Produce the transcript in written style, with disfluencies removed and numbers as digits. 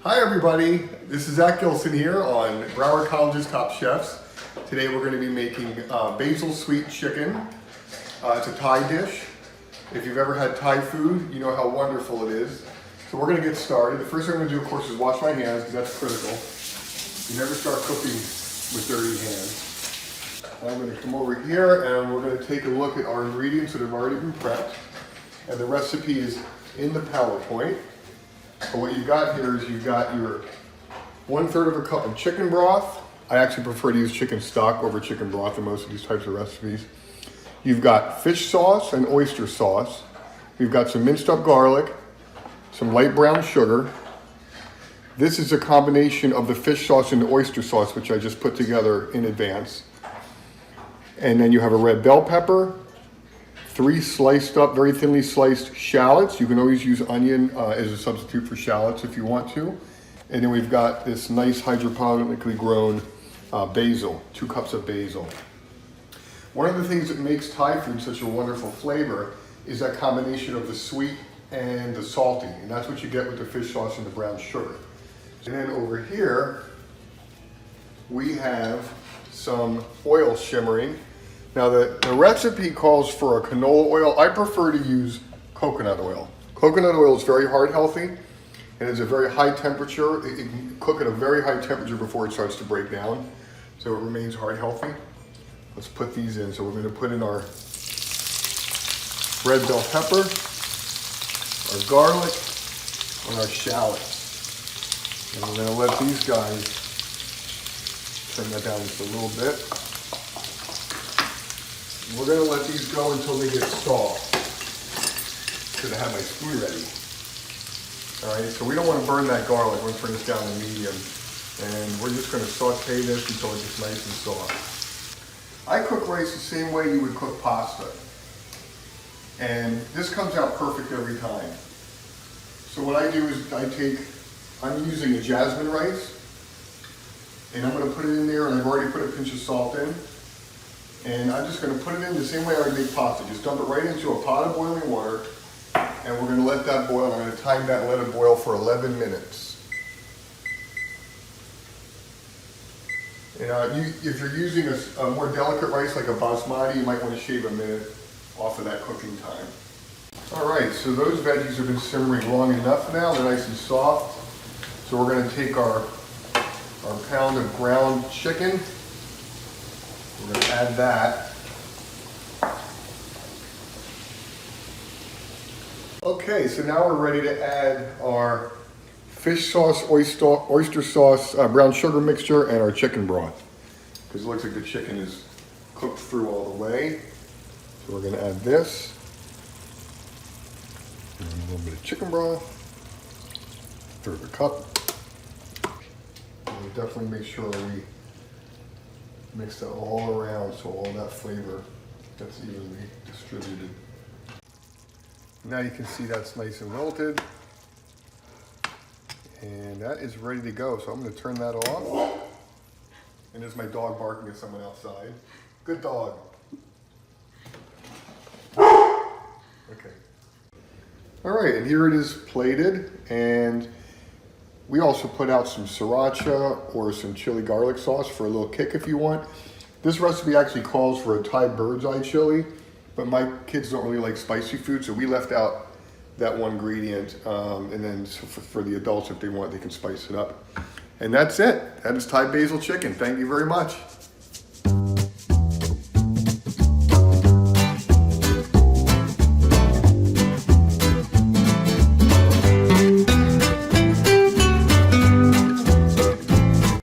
Hi everybody, this is Zack here on Broward College's Top Chefs. Today we're going to be making basil sweet chicken. It's a Thai dish. If you've ever had Thai food, you know how wonderful it is. So we're going to get started. The first thing I'm going to do, of course, is wash my hands because that's critical. You never start cooking with dirty hands. I'm going to come over here and we're going to take a look at our ingredients that have already been prepped. And the recipe is in the PowerPoint. But what you've got here is you've got your 1/3 of a cup of chicken broth. I actually prefer to use chicken stock over chicken broth in most of these types of recipes. You've got fish sauce and oyster sauce. You've got some minced up garlic, some light brown sugar. This is a combination of the fish sauce and the oyster sauce, which I just put together in advance. And then you have a red bell pepper, 3 sliced up, very thinly sliced shallots. You can always use onion as a substitute for shallots if you want to. And then we've got this nice hydroponically grown basil, 2 cups of basil. One of the things that makes Thai food such a wonderful flavor is that combination of the sweet and the salty. And that's what you get with the fish sauce and the brown sugar. And then over here, we have some oil shimmering. Now the recipe calls for a canola oil. I prefer to use coconut oil. Coconut oil is very heart healthy and it's a very high temperature. It can cook at a very high temperature before it starts to break down, so it remains heart healthy. Let's put these in. So we're going to put in our red bell pepper, our garlic, and our shallots. And we're going to let these guys, turn that down just a little bit. We're going to let these go until they get soft, because I have my spoon ready. All right, so we don't want to burn that garlic. We're going to turn this down to medium. And we're just going to saute this until it gets nice and soft. I cook rice the same way you would cook pasta. And this comes out perfect every time. So what I do is I'm using a jasmine rice. And I'm going to put it in there, and I've already put a pinch of salt in. And I'm just going to put it in the same way I would make pasta. Just dump it right into a pot of boiling water, and we're going to let that boil. I'm going to time that and let it boil for 11 minutes. And if you're using a more delicate rice like a basmati, you might want to shave a minute off of that cooking time. All right, so those veggies have been simmering long enough now. They're nice and soft. So we're going to take our pound of ground chicken. We're going to add that. Okay, so now we're ready to add our fish sauce, oyster sauce, brown sugar mixture, and our chicken broth. Because it looks like the chicken is cooked through all the way. So we're going to add this. And a little bit of chicken broth. 1/3 of a cup. And we definitely make sure we mix that all around so all that flavor gets evenly distributed. Now you can see that's nice and wilted. And that is ready to go. So I'm going to turn that off. And there's my dog barking at someone outside. Good dog. Okay. All right, and here it is plated. And we also put out some sriracha or some chili garlic sauce for a little kick if you want. This recipe actually calls for a Thai bird's eye chili, but my kids don't really like spicy food, so we left out that one ingredient. And then for the adults, if they want, they can spice it up. And that's it. That is Thai basil chicken. Thank you very much.